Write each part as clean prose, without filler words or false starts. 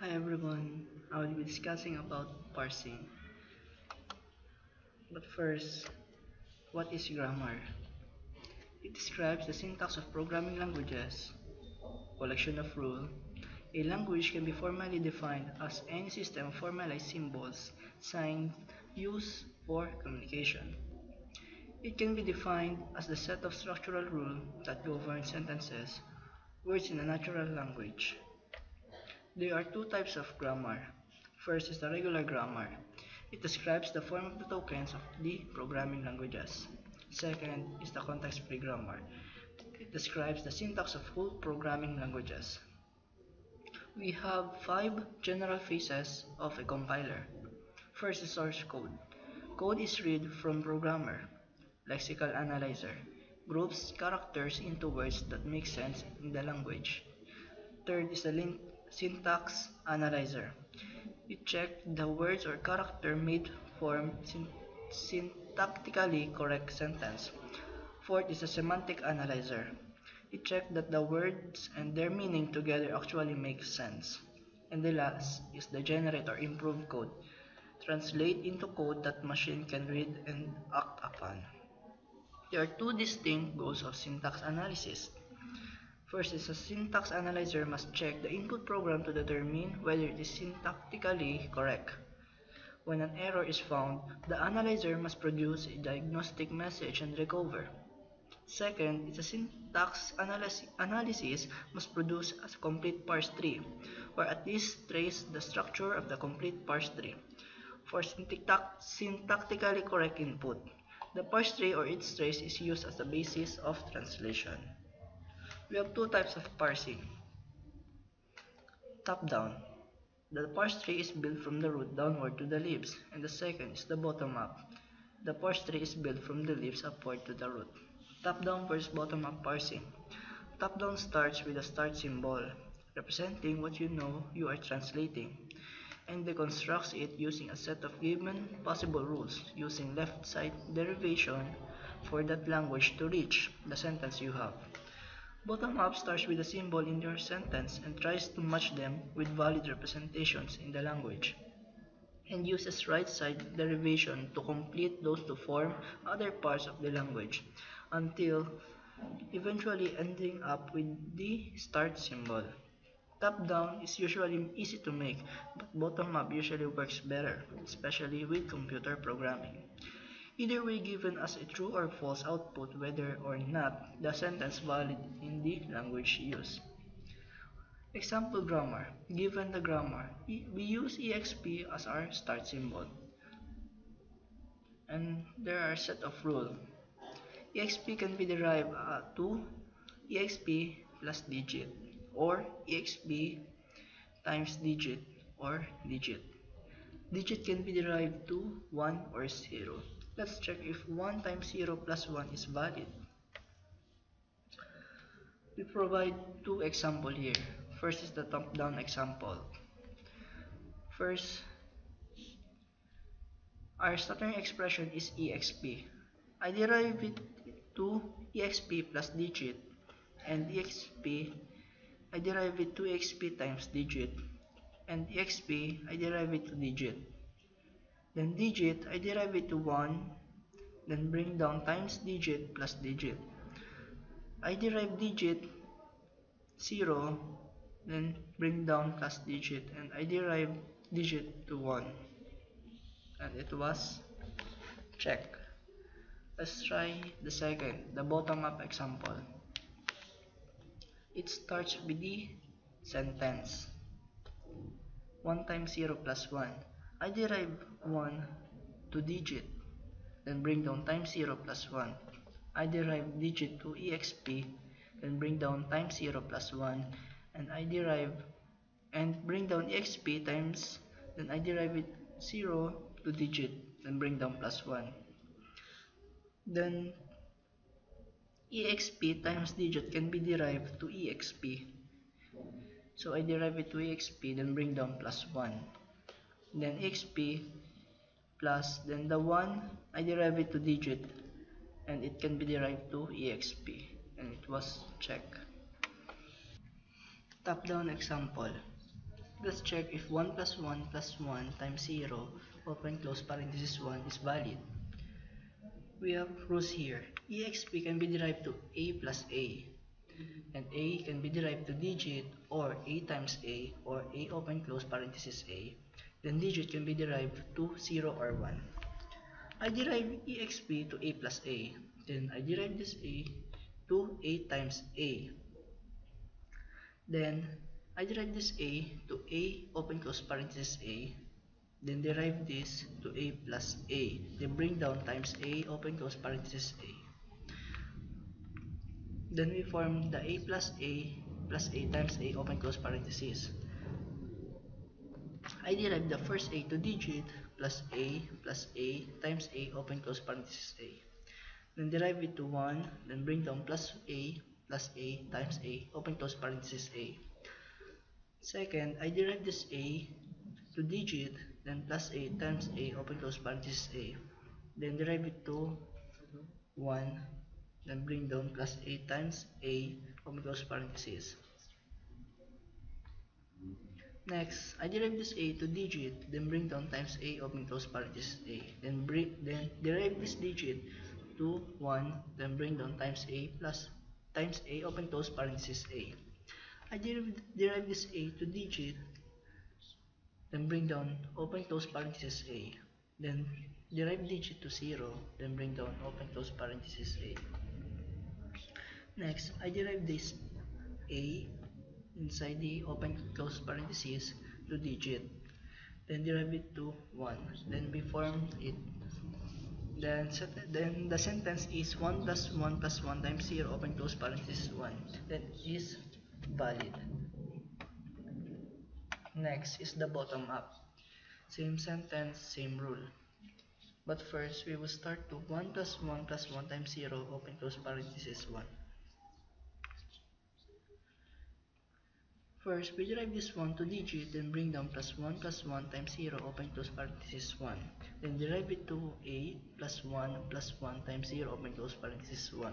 Hi everyone, I will be discussing about parsing. But first, what is grammar? It describes the syntax of programming languages, collection of rules. A language can be formally defined as any system of formalized symbols, signs, used for communication. It can be defined as the set of structural rules that govern sentences, words in a natural language. There are two types of grammar. First is the regular grammar. It describes the form of the tokens of the programming languages. Second is the context-free grammar. It describes the syntax of whole programming languages. We have five general phases of a compiler. First is source code. Code is read from programmer. Lexical analyzer groups characters into words that make sense in the language. Third is the syntax analyzer. It checks the words or character made form syntactically correct sentence. Fourth is the semantic analyzer. It checks that the words and their meaning together actually make sense. And the last is the generate or improve code. Translate into code that machine can read and act upon. There are two distinct goals of syntax analysis. First is a syntax analyzer must check the input program to determine whether it is syntactically correct. When an error is found, the analyzer must produce a diagnostic message and recover. Second is a syntax analysis must produce a complete parse tree, or at least trace the structure of the complete parse tree. For syntactically correct input, the parse tree or its trace is used as the basis of translation. We have two types of parsing. Top-down. The parse tree is built from the root downward to the leaves, and the second is the bottom-up. The parse tree is built from the leaves upward to the root. Top-down versus bottom-up parsing. Top-down starts with a start symbol, representing what you know you are translating, and deconstructs it using a set of given possible rules, using left-side derivation for that language to reach the sentence you have. Bottom-up starts with a symbol in your sentence and tries to match them with valid representations in the language, and uses right-side derivation to complete those to form other parts of the language, until eventually ending up with the start symbol. Top-down is usually easy to make, but bottom-up usually works better, especially with computer programming. Either way given as a true or false output whether or not the sentence valid in the language used. Example grammar. Given the grammar, we use exp as our start symbol. And there are a set of rules. exp can be derived to exp plus digit, or exp times digit, or digit. Digit can be derived to 1 or 0. Let's check if 1 times 0 plus 1 is valid. We provide two examples here. First is the top-down example. First, our starting expression is exp. I derive it to exp plus digit, and exp I derive it to exp times digit, and exp I derive it to digit. Then digit I derive it to 1, then bring down times digit plus digit. I derive digit 0, then bring down plus digit, and I derive digit to 1. And it was check. Let's try the second, the bottom-up example. It starts with the sentence 1 times 0 plus 1. I derive 1 to digit, then bring down times 0 plus 1. I derive digit to exp, then bring down times 0 plus 1, and I derive and bring down exp times, then I derive it 0 to digit, then bring down plus 1. Then exp times digit can be derived to exp. So I derive it to exp, then bring down plus 1. Then exp plus, then the 1, I derive it to digit, and it can be derived to exp. And it was check. Top-down example. Let's check if 1 plus 1 plus 1 times 0, open close parenthesis 1 is valid. We have rules here. exp can be derived to a plus a, and a can be derived to digit or a times a or a open close parenthesis a. Then digit can be derived to 0 or 1. I derive exp to a plus a. Then I derive this a to a times a. Then I derive this a to a open close parenthesis a. Then derive this to a plus a. Then bring down times a open close parenthesis a. Then we form the a plus a times a open close parenthesis. I derive the first a to digit plus a times a open close parenthesis a. Then derive it to 1, then bring down plus a times a open close parenthesis a. Second, I derive this a to digit, then plus a times a open close parenthesis a. Then derive it to 1, then bring down plus a times a open close parenthesis. Next, I derive this a to digit, then bring down times a open close parenthesis a. Then derive this digit to 1, then bring down times a plus times a open close parenthesis a. I derive this a to digit, then bring down open close parenthesis a. Then derive digit to 0, then bring down open close parenthesis a. Next, I derive this a inside the open close parenthesis to digit, then derive it to 1, then we form it. Then the sentence is 1 plus 1 plus 1 times 0 open close parenthesis 1, then is valid. Next is the bottom up. Same sentence, same rule. But first, we will start to 1 plus 1 plus 1 times 0 open close parenthesis 1. First, we derive this 1 to digit, then bring down plus 1 times 0 open close parenthesis 1. Then derive it to a plus 1 times 0 open close parenthesis 1.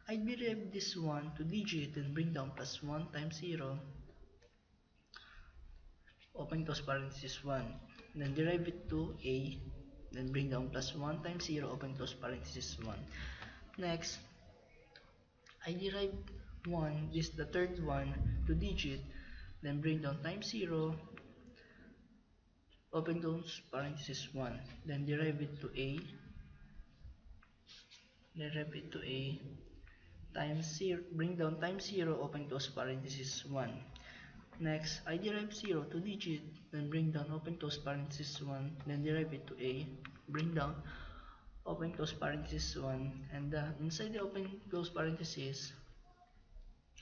I derive this 1 to digit, then bring down plus 1 times 0 open close parenthesis 1. Then derive it to a, then bring down plus 1 times 0 open close parenthesis 1. Next, I derive 1, this is the third one, to digit, then bring down times 0, open close parenthesis 1, then derive it to a, times 0, bring down times 0, open close parenthesis 1. Next, I derive 0 to digit, then bring down open close parenthesis 1, then derive it to a, bring down open close parenthesis 1, and inside the open close parenthesis,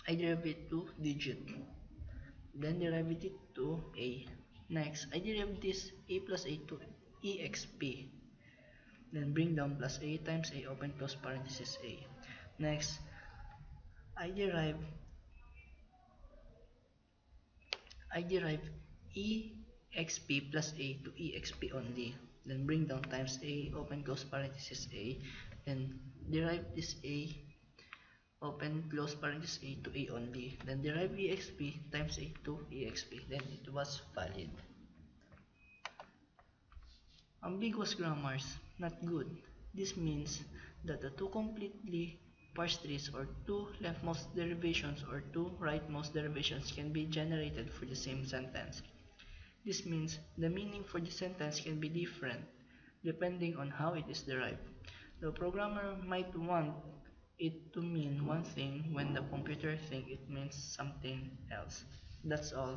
I derive it to digit, then derive it to a. Next, I derive this a plus a to exp, then bring down plus a times a open close parenthesis a. Next, I derive exp plus a to exp only, then bring down times a open close parenthesis a, then derive this a open close parenthesis a to a only, then derive exp times a to exp, then it was valid. Ambiguous grammars, not good. This means that the two completely parsed trees or two leftmost derivations or two rightmost derivations can be generated for the same sentence. This means the meaning for the sentence can be different depending on how it is derived. The programmer might want it to mean one thing when the computer thinks it means something else. That's all.